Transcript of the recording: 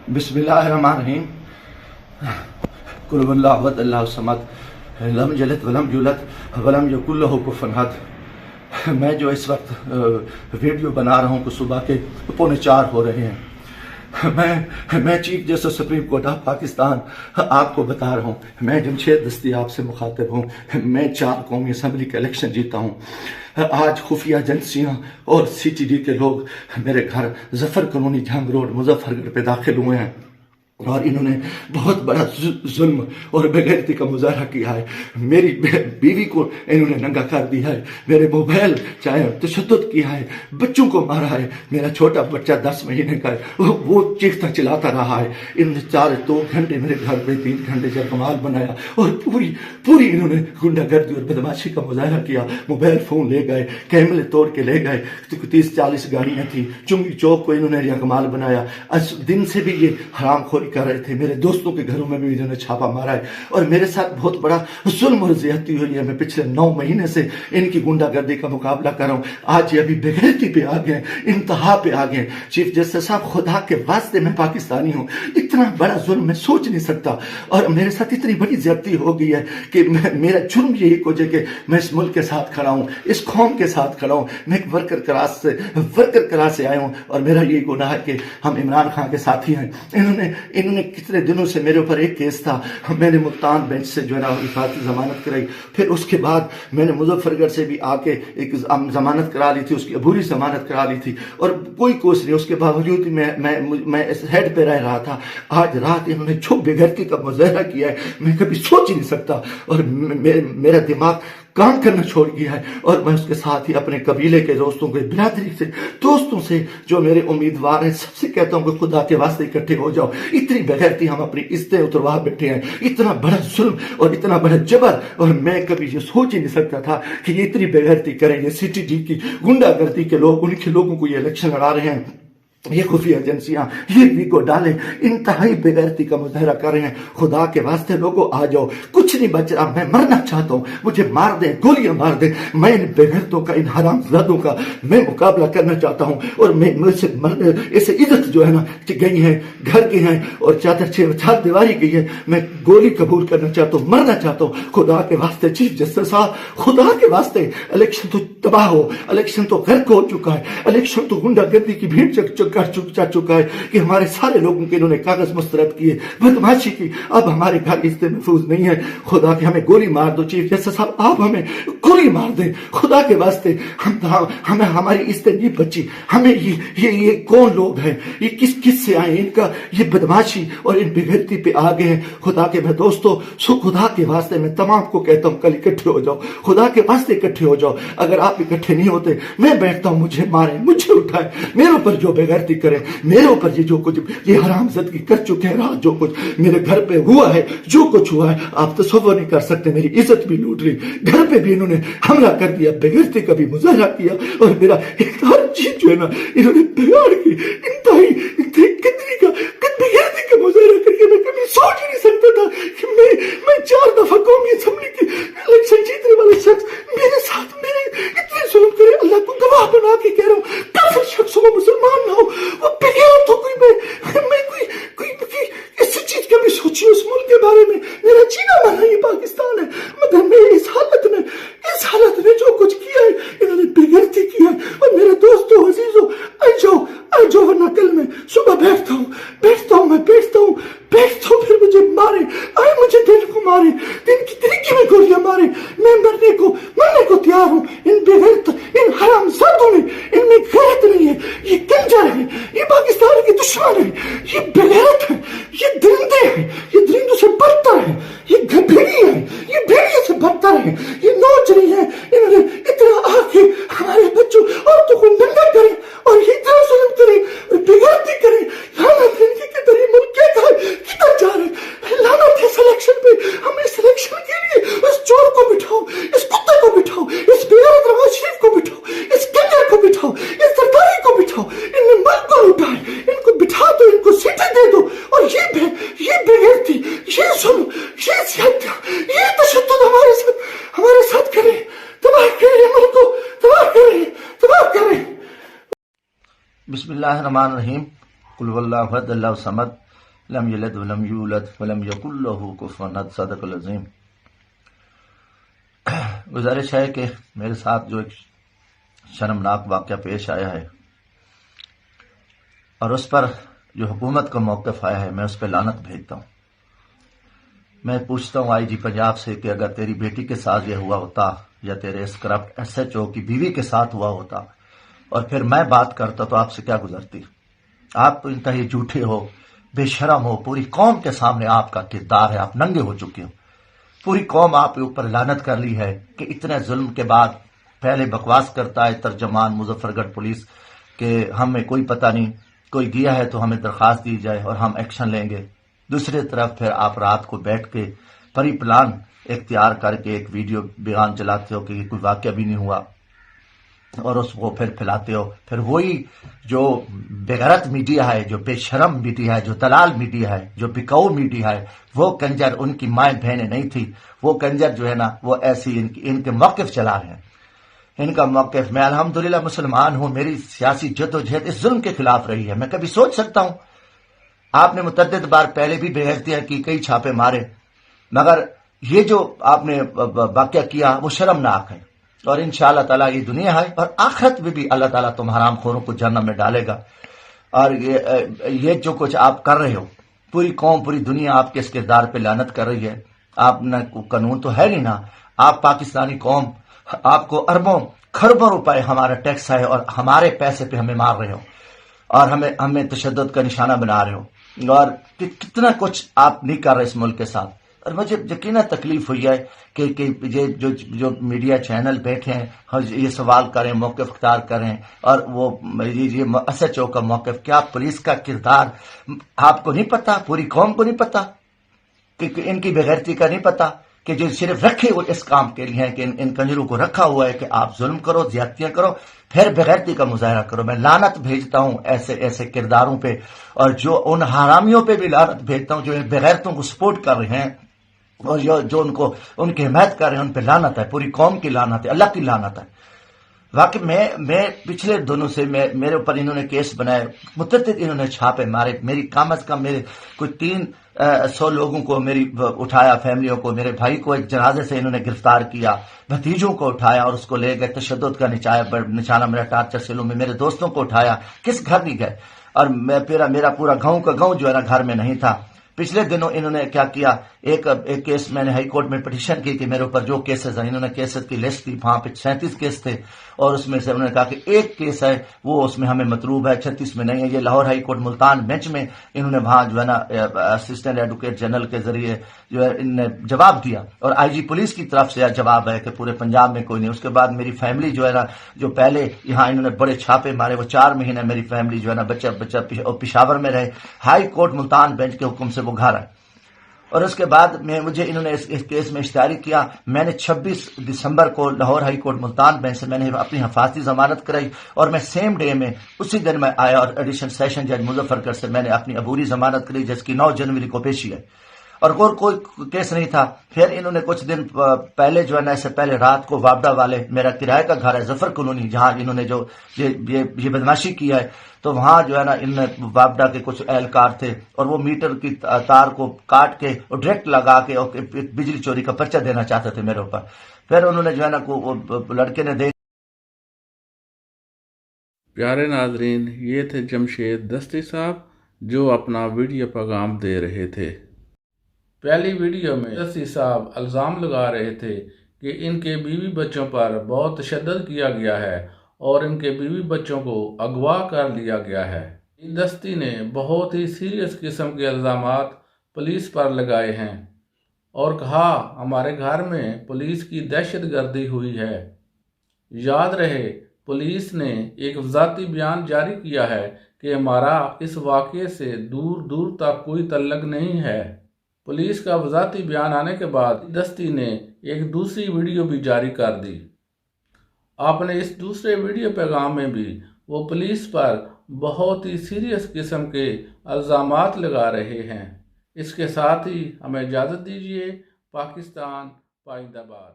बिस्मिल्लाहिर्रहमानिर्रहीम। कुल हुवल्लाहु अहद अल्लाहु समद लम यलिद वलम यूलद वलम यकुल लहू कुफुवन अहद। मैं जो इस वक्त वीडियो बना रहा हूँ कि सुबह के 3:45 हो रहे हैं। मैं chief justice supreme court of Pakistan आपको बता रहा हूँ, मैं जमशेद दस्तियाब से मुखातिब हूँ। मैं 4 कौमी असम्बली का इलेक्शन जीता हूँ। आज खुफिया एजेंसियाँ और CTD के लोग मेरे घर जफर कॉलोनी जंग रोड मुजफ्फरगढ़ पे दाखिल हुए हैं और इन्होंने बहुत बड़ा जुल्म और बेगैरती का मुजाहरा किया है। मेरी बीवी को इन्होंने नंगा कर दिया है, मेरे मोबाइल चाहे तशद्दुद किया है, बच्चों को मारा है। मेरा छोटा बच्चा 10 महीने का है, वो चीखता चिल्लाता रहा है। इन्होंने 2 घंटे मेरे घर में 3 घंटे जयकमाल बनाया और पूरी इन्होंने गुंडागर्दी और बदमाशी का मुजाहरा किया। मोबाइल फोन ले गए, कैमरे तोड़ के ले गए। 30-40 गाड़ियाँ थी। चुंगी चौक को इन्होंने जयकमाल बनाया। आज दिन से भी ये हरामखोरी कर रहे थे। मेरे दोस्तों के घरों में भी इन्होंने छापा मारा है और मेरे साथ बहुत बड़ा जुल्म और ज्यादती हुई है। मैं पिछले 9 महीने से इनकी गुंडागर्दी का मुकाबला कर रहा हूँ। आज ये अभी बेगैरती पे आ गए, इंतहा पे आ गए। चीफ जस्टिस साहब, खुदा के वास्ते मैं पाकिस्तानी हूँ, इतना बड़ा जुल्म मैं सोच नहीं सकता और मेरे साथ इतनी बड़ी ज्यादती हो गई है कि मेरा जुर्म यही हो जाए कि मैं इस मुल्क के साथ खड़ा हूँ, इस कौम के साथ खड़ा हूँ। मैं एक वर्कर क्लास से आया हूँ और मेरा यही गुनाह है कि हम इमरान खान के साथी हैं। इन्होंने कितने दिनों से मेरे ऊपर एक केस था, मैंने मुल्तान बेंच से जो है ना हिफाजती जमानत कराई। फिर उसके बाद मैंने मुजफ्फरगढ़ से भी आके एक जमानत करा ली थी, उसकी अबूरी जमानत करा ली थी और कोई कोस नहीं। उसके बावजूद मैं इस हेड पे रह रहा था। आज रात इन्होंने जो बेगैरती का मुजाहरा किया है मैं कभी सोच ही नहीं सकता और मेरा दिमाग काम करना छोड़ गया है। और मैं उसके साथ ही अपने कबीले के दोस्तों के बिरादरी से दोस्तों से जो मेरे उम्मीदवार हैं सबसे कहता हूँ कि खुदा के वास्ते इकट्ठे हो जाओ। इतनी बेगैरती हम अपनी इज्जतें उतरवा बैठे हैं, इतना बड़ा जुल्म और इतना बड़ा जबर। और मैं कभी ये सोच ही नहीं सकता था कि ये इतनी बेगैरती करें। ये CTD की गुंडागर्दी के लोग, उनके लोगों को ये इलेक्शन लड़ा रहे हैं। ये खुफिया एजेंसियां ये वीको डाले इंतहाई बेगैरती का मुजाहरा कर रहे हैं। खुदा के वास्ते लोगों आ जाओ, कुछ नहीं बच रहा। मैं मरना चाहता हूँ, मुझे मार दे, गोलियां मार दे। मैं इन बेगैरतों का, इन हरामजादों का मैं मुकाबला करना चाहता हूँ और मैं मुझसे मरने ऐसे इज्जत जो है ना गई है, घर की है और चादर 6 दीवारी गई है। मैं गोली कबूल करना चाहता हूँ, मरना चाहता हूँ। खुदा के वास्ते चीफ जस्टिस साहब, खुदा के वास्ते इलेक्शन तो तबाह हो, इलेक्शन तो गर्क हो चुका है, इलेक्शन तो गुंडागर्दी की भीड़ जा चुका है कि हमारे सारे लोगों के इन्होंने कागज मुस्तरद किए, बदमाशी की। अब हमारे घर इज्जत महफूज नहीं है। खुदा के हमें गोली मार दो चीफ जस्टिस साहब, आप हमें गोली मार दें खुदा के वास्ते। हमें हमारी इज्जत नहीं बची। हमें ये कौन लोग हैं, ये किस से आए, इनका ये बदमाशी और इन बेगैरती पे आ गए हैं। खुदा के मैं दोस्तों, खुदा के वास्ते मैं तमाम को कहता हूँ कल इकट्ठे हो जाओ, खुदा के वास्ते इकट्ठे हो जाओ। अगर आप इकट्ठे नहीं होते मैं बैठता हूँ, मुझे मारे, मुझे उठाए, मेरे ऊपर जो बेगैरती करे, मेरे ऊपर ये जो कुछ ये हरामज़दगी कर चुके हैं, रात जो कुछ मेरे घर पे हुआ है, जो कुछ हुआ है आप तसव्वुर नहीं कर सकते। मेरी इज्जत भी लूट ली, घर पे भी इन्होंने हमला कर दिया, बेगैरती का भी मुजाहरा किया और मेरा एक हर चीज जो है ना इन्होंने बिगाड़ की। इंतहाई कितनी का बेगैरती का मुजाहरा करके मैं कभी सोच ही नहीं सकता था कि मैं 4 दफा कौमी असेंबली की इलेक्शन जीतने वाले शख्स मेरे साथ मेरे इतने जुल्म करे। अल्लाह को गवाह बना के कह रहा हूँ, काफिर शख्स हो, मुसलमान ना हो, वो बेगैरत हो, मैं कोई ऐसी चीज कभी सोची उस मुल्क के बारे में। मेरा जीना मरना ये पाकिस्तान है, मगर मैं इस हालत में जो कुछ किया है इन्होंने बेगैरती किया है। और मेरे दोस्तों अजीजों, आ जाओ वरना कल मैं सुबह बैठता हूँ फिर मुझे मारे, मुझे दिन को मारे, दिन की तरीके में गोलियां मारे। मैं मरने को तैयार हूँ। इन बेगैरत, इन हरामजादों ने, इनमें गैरत नहीं है। ये कंजर है, ये पाकिस्तान के दुश्मन है, ये बेगैरत है, ये दरिंदे हैं, ये दरिंदों से बदतर है, ये भेड़िए है, ये भेड़िए से बदतर है, ये नौजरी है। इन्होंने इतना आके हमारे बच्चों औरतों को नंगा करे और इतना जुल्म करे और बेगैरती करे। लानत है इनकी, किधर ये मुल्क किधर जा रहे हैं। लानत है सिलेक्शन पे। हम इस सिलेक्शन के लिए इस चोर को बिठाओ, इस कुत्ते को बिठाओ, इस बेगैरत नवाज शरीफ को बिठाओ, इस कंजर को बिठाओ, इस सरदारी को बिठाओ। इनने मुल्क को लूटा है, इनको बिठा दो, इनको सीटें दे दो। और ये बेगैरती, ये जुल्म, ये ज्यादतियां, ये तशद्दुद हमारे साथ करे, तबाह करे, मुल्क को तबाह करे। बिस्मिल्लाहिर्रहमानिर्रहीम। कुल हुवल्लाहु अहद अल्लाहु समद لم یلد ولم یولد ولم یکن لہ کفوا احد. صدق العظیم. گزارش ہے کہ میرے ساتھ جو ایک شرمناک واقعہ پیش آیا ہے اور اس پر جو حکومت کا موقف آیا ہے، میں اس پہ لعنت بھیجتا ہوں. میں پوچھتا ہوں آئی جی پنجاب سے کہ اگر تیری بیٹی کے ساتھ یہ ہوا ہوتا یا تیرے اس کرپٹ ایس ایچ او کی بیوی کے ساتھ ہوا ہوتا اور پھر میں بات کرتا تو آپ سے کیا گزرتی؟ آپ تو انتہائی جھوٹے ہو، بے شرم ہو. پوری قوم کے سامنے آپ کا کردار ہے، آپ ننگے ہو چکے ہو. پوری قوم آپ کے اوپر لعنت کر لی ہے کہ اتنے ظلم کے بعد پہلے بکواس کرتا ہے ترجمان مظفر گڑھ پولیس کہ ہمیں کوئی پتہ نہیں، کوئی گیا ہے تو ہمیں درخواست دی جائے اور ہم ایکشن لیں گے. دوسری طرف پھر آپ رات کو بیٹھ کے پری پلان اختیار کر کے ایک ویڈیو بیان چلاتے ہو کہ یہ کوئی واقعہ بھی نہیں ہوا اور اس کو پھر پھیلاتے ہو. پھر وہی جو بےغیرت میڈیا ہے، جو بے شرم میڈیا ہے، جو دلال میڈیا ہے، جو بکاؤ میڈیا ہے، وہ کنجر ان کی مائیں بہنیں نہیں تھی. وہ کنجر جو ہے نا وہ ایسی ان کے موقف چلا رہے ہیں. ان کا موقف، میں الحمدللہ مسلمان ہوں، میری سیاسی جدوجہد اس ظلم کے خلاف رہی ہے. میں کبھی سوچ سکتا ہوں آپ نے متعدد بار پہلے بھی بےغیرتیاں کی، کئی چھاپے مارے، مگر یہ جو آپ نے واقعہ کیا وہ شرمناک ہے. اور انشاءاللہ تعالیٰ یہ دنیا ہے اور آخرت میں بھی اللہ تعالیٰ تم حرام خوروں کو جہنم میں ڈالے گا. اور یہ جو کچھ آپ کر رہے ہو، پوری قوم پوری دنیا آپ کے اس کردار پہ لعنت کر رہی ہے. آپ نے قانون تو ہے نہیں نا. آپ پاکستانی قوم، آپ کو اربوں کھربوں روپے ہمارا ٹیکس ہے اور ہمارے پیسے پہ ہمیں مار رہے ہو اور ہمیں تشدد کا نشانہ بنا رہے ہو اور کتنا کچھ آپ نہیں کر رہے اس ملک کے ساتھ. اور مجھے یقینا تکلیف ہوئی ہے کہ یہ جو میڈیا چینل بیٹھے ہیں یہ سوال کریں، موقف اختیار کریں. اور وہ یہ ایس ایچ او کا موقف، کیا پولیس کا کردار آپ کو نہیں پتا؟ پوری قوم کو نہیں پتا کہ ان کی بےغیرتی کا نہیں پتا کہ جو صرف رکھے ہوئے اس کام کے لیے ہیں کہ ان کنجروں کو رکھا ہوا ہے کہ آپ ظلم کرو، زیادتیاں کرو، پھر بےغیرتی کا مظاہرہ کرو. میں لعنت بھیجتا ہوں ایسے کرداروں پہ اور جو ان حرامیوں پہ بھی لعنت بھیجتا ہوں جو ان بےغیرتوں کو سپورٹ کر رہے ہیں اور جو ان کی حمایت کر رہے ہیں. ان پہ لعنت ہے، پوری قوم کی لعنت ہے، اللہ کی لعنت ہے. واقعی میں پچھلے دنوں سے میرے اوپر انہوں نے کیس بنائے، متعدد انہوں نے چھاپے مارے. میری کم از کم میرے کوئی 300 لوگوں کو میری اٹھایا، فیملیوں کو، میرے بھائی کو ایک جنازے سے انہوں نے گرفتار کیا، بھتیجوں کو اٹھایا اور اس کو لے گئے. تشدد کا نشانہ میرا ٹارچر سیلوں میں. میرے دوستوں کو اٹھایا، کس گھر نہیں گئے. اور میرا پورا گاؤں کا گاؤں جو ہے نا گھر میں نہیں تھا. پچھلے دنوں انہوں نے کیا کیا، ایک کیس میں نے ہائی کورٹ میں پٹیشن کی کہ میرے اوپر جو کیسز ہیں، انہوں نے کیسز کی لسٹ دی، وہاں پہ 37 کیس تھے اور اس میں سے انہوں نے کہا کہ ایک کیس ہے وہ اس میں ہمیں مطلوب ہے، 36 میں نہیں ہے. یہ Lahore high court Multan bench میں انہوں نے وہاں جو ہے نا اسسٹنٹ ایڈوکیٹ جنرل کے ذریعے جو ہے ان نے جواب دیا اور آئی جی پولیس کی طرف سے جواب ہے کہ پورے پنجاب میں کوئی نہیں. اس کے بعد میری فیملی جو ہے نا، جو پہلے یہاں انہوں نے بڑے چھاپے مارے، وہ 4 مہینے میری فیملی جو ہے نا بچہ پشاور میں رہے. ہائی کورٹ ملتان بینچ کے حکم سے وہ گھر آئے. اور اس کے بعد مجھے انہوں نے اس کیس میں اشتہاری کیا. میں نے 26 دسمبر کو Lahore high court Multan bench سے میں نے اپنی حفاظتی ضمانت کرائی اور میں سیم ڈے میں اسی دن میں آیا اور ایڈیشنل سیشن جج مظفر گڑھ سے میں نے اپنی عبوری ضمانت کرائی جس کی 9 جنوری کو پیشی ہے اور کوئی کیس نہیں تھا. پھر انہوں نے کچھ دن پہلے جو ہے نا، اس سے پہلے رات کو وابڈا والے، میرا کرایہ کا گھر ہے ظفر کالونی، جہاں انہوں نے جو یہ بدماشی کی ہے، تو وہاں جو ہے نا ان میں وابڈا کے کچھ اہلکار تھے اور وہ میٹر کی تار کو کاٹ کے اور ڈائریکٹ لگا کے اور بجلی چوری کا پرچہ دینا چاہتے تھے میرے اوپر. پھر انہوں نے جو ہے نا لڑکے نے دیکھ. پیارے ناظرین، یہ تھے جمشید دستی صاحب جو اپنا ویڈیو پیغام دے رہے تھے. پہلی ویڈیو میں دستی صاحب الزام لگا رہے تھے کہ ان کے بیوی بچوں پر بہت تشدد کیا گیا ہے اور ان کے بیوی بچوں کو اغوا کر لیا گیا ہے. دستی نے بہت ہی سیریس قسم کے الزامات پولیس پر لگائے ہیں اور کہا ہمارے گھر میں پولیس کی دہشت گردی ہوئی ہے. یاد رہے پولیس نے ایک ذاتی بیان جاری کیا ہے کہ ہمارا اس واقعے سے دور دور تک کوئی تعلق نہیں ہے. پولیس کا وضاحتی بیان آنے کے بعد دستی نے ایک دوسری ویڈیو بھی جاری کر دی. آپ نے اس دوسرے ویڈیو پیغام میں بھی وہ پولیس پر بہت ہی سیریس قسم کے الزامات لگا رہے ہیں. اس کے ساتھ ہی ہمیں اجازت دیجیے. پاکستان پائندہ باد.